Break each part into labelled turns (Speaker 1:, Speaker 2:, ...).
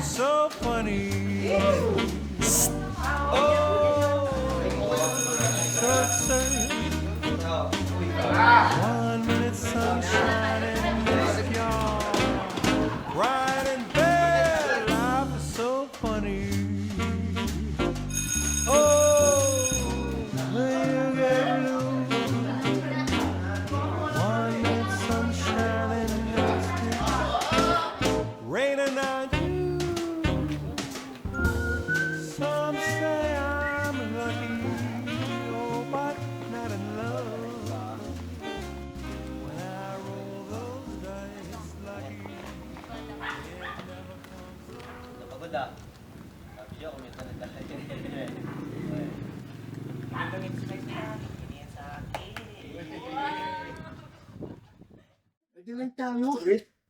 Speaker 1: so funny. Oh, so absurd. 1 minute sunshine and next you're right in bed. Life is so funny. Oh, when you get blue. 1 minute sunshine and next it's raining on you. Some say I'm lucky, oh, but not in love. When I roll those dice, lucky it never comes.
Speaker 2: Napagod ah. Sabi siya, kumita na tayo.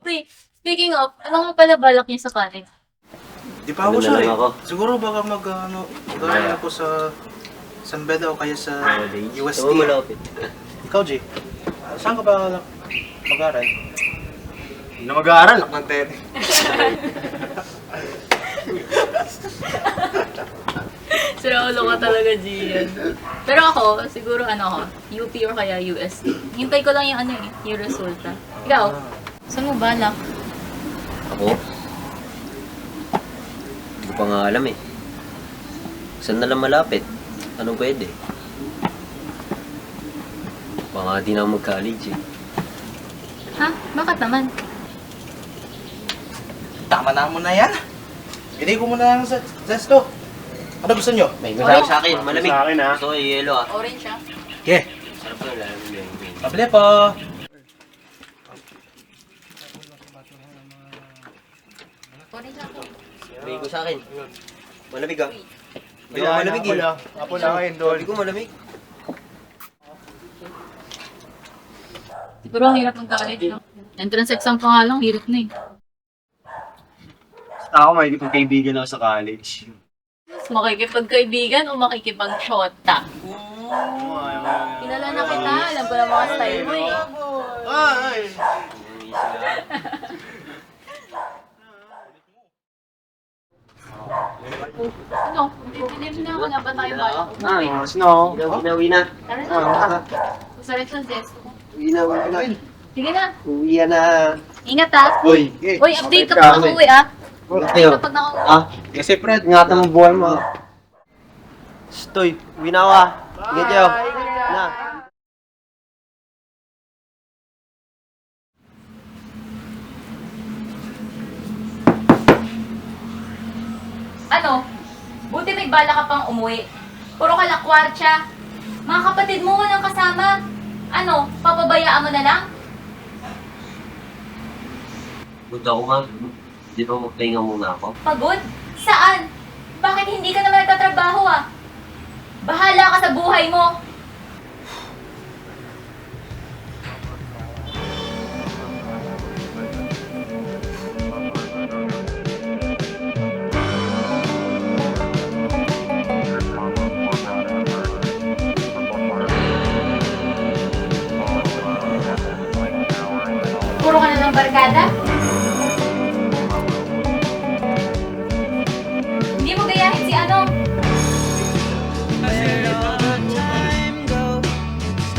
Speaker 3: Wait, speaking of, ano nga pala balak niyo sa college?
Speaker 4: Di pa ako
Speaker 2: Ano na
Speaker 4: sure
Speaker 2: lang
Speaker 4: eh.
Speaker 2: ako?
Speaker 4: Siguro baka mag-aaral ako sa San Beda o kaya sa UST.
Speaker 2: Oo, malapit.
Speaker 4: Ikaw, Jay, saan ka ba mag-aaral?
Speaker 5: Hindi na mag-aaral, nak ng tete.
Speaker 3: Sira ulo ka talaga, Gian. Pero ako, siguro UP or kaya UST. Hintay ko lang yung yung resulta. Ikaw, saan mo balak?
Speaker 2: Ako? Hindi ko pa nga alam eh. Saan na lang malapit? Anong pwede? Baka di na ako mag-college eh.
Speaker 3: Ha? Bakit naman?
Speaker 4: Tama na mo na yan. Bigay ko muna ng zesto. Ano gusto nyo?
Speaker 2: May masarap sa akin, malamig.
Speaker 5: Sa akin, ah.
Speaker 2: Gusto ko yung yelo ah.
Speaker 3: Orange siya.
Speaker 4: Okay.
Speaker 2: Sarap ko yung lalamig.
Speaker 4: Pabili po.
Speaker 3: Orange ako.
Speaker 2: Bigay ko sa akin. Malamig ah. Hindi ko
Speaker 5: Wala,
Speaker 2: malamig eh.
Speaker 5: Apo na kayo, Dol.
Speaker 2: Sabi ko malamig.
Speaker 3: Siguro ang hirap ng college, no? Entrance exam pa nga lang, hirap na eh.
Speaker 5: Ako, may kaibigan ako sa college.
Speaker 3: Mas makikipagkaibigan o makikipag-shota? Kilala na kita, alam ko na mga style mo eh.
Speaker 5: Ay!
Speaker 3: Ano? Dilim na, wala ba tayo ba?
Speaker 5: Ay, snow.
Speaker 2: Ginawi na.
Speaker 3: Tara na. Masarap sa zesto.
Speaker 2: Uwi na, uwi na.
Speaker 3: Sige na.
Speaker 2: Uwi na.
Speaker 3: Ingat ha.
Speaker 5: Uy,
Speaker 3: Uy, update ka pa ako ah.
Speaker 2: Tayo.
Speaker 3: Kapag nakauwi.
Speaker 2: Ah, kasi Fred, ingatan mo buhay mo. Stoy, uwi na ako ah. Ingat kayo. Na.
Speaker 3: Ano? Buti may bala ka pang umuwi. Puro ka lakwartya. Mga kapatid mo walang kasama. Ano? Papabayaan mo na lang?
Speaker 2: Punta ko nga. Di ba magpahinga muna ako?
Speaker 3: Pagod? Saan? Bakit hindi ka naman nagtatrabaho ah? Bahala ka sa buhay mo. Puro ka na ng barkada? Hindi mo gayahin si ano?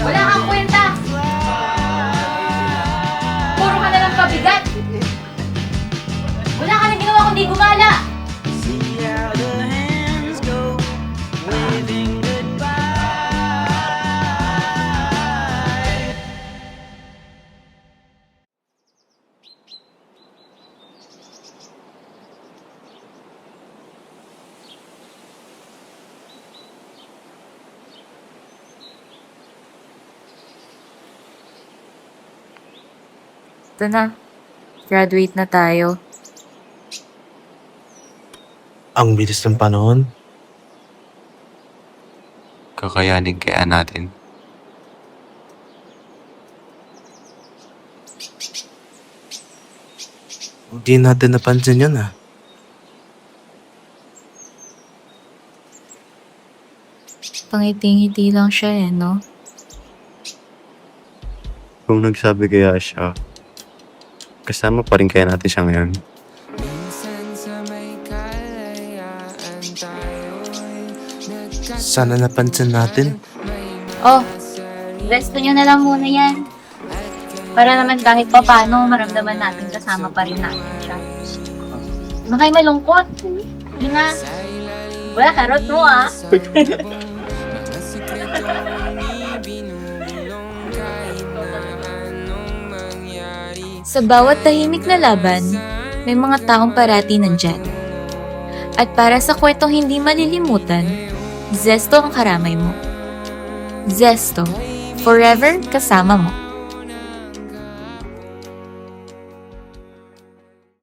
Speaker 3: Wala kang kwenta! Puro ka na lang pabigat! Wala ka nang ginawa kundi gumala! Ito na. Graduate na tayo.
Speaker 4: Ang bilis ng panahon.
Speaker 6: Kakayanin kaya natin.
Speaker 4: Hindi natin napansin yun ah.
Speaker 3: Pangiti-ngiti lang siya no?
Speaker 6: Kung nagsabi kaya siya, kasama pa rin kaya natin siya ngayon.
Speaker 1: Minsan sa may
Speaker 7: Sana napansin natin.
Speaker 3: Oh, resto nyo na lang muna yan. Para naman kahit pa paano, maramdaman natin kasama pa rin natin siya. Huwag kayo malungkot. Yun na. Wala, karot mo ah.
Speaker 8: Sa bawat tahimik na laban, may mga taong parati nandyan. At para sa kwentong hindi malilimutan, Zesto ang karamay mo. Zesto, forever kasama mo.